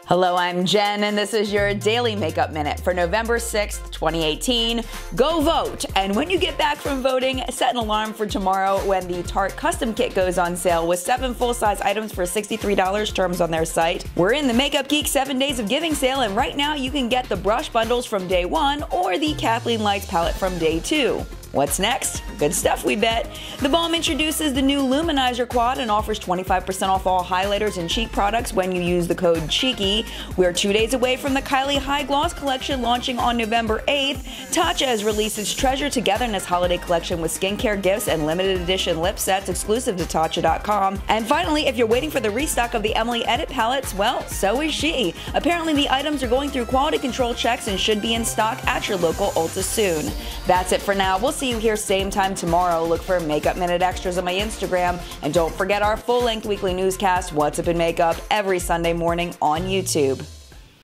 Hello, I'm Jen, and this is your Daily Makeup Minute for November 6th, 2018. Go vote! And when you get back from voting, set an alarm for tomorrow when the Tarte Custom Kit goes on sale with 7 full-size items for $63, terms on their site. We're in the Makeup Geek 7 Days of Giving sale, and right now you can get the brush bundles from day 1 or the Kathleen Lights palette from day 2. What's next? Good stuff, we bet. The Balm introduces the new Luminizer Quad and offers 25% off all highlighters and cheek products when you use the code CHEEKY. We're 2 days away from the Kylie High Gloss collection launching on November 8th. Tatcha has released its Treasure Togetherness holiday collection with skincare gifts and limited edition lip sets exclusive to Tatcha.com. And finally, if you're waiting for the restock of the Emily Edit palettes, well, so is she. Apparently, the items are going through quality control checks and should be in stock at your local Ulta soon. That's it for now. We'll see you here same time tomorrow. Look for Makeup Minute Extras on my Instagram. And don't forget our full-length weekly newscast, What's Up in Makeup, every Sunday morning on YouTube.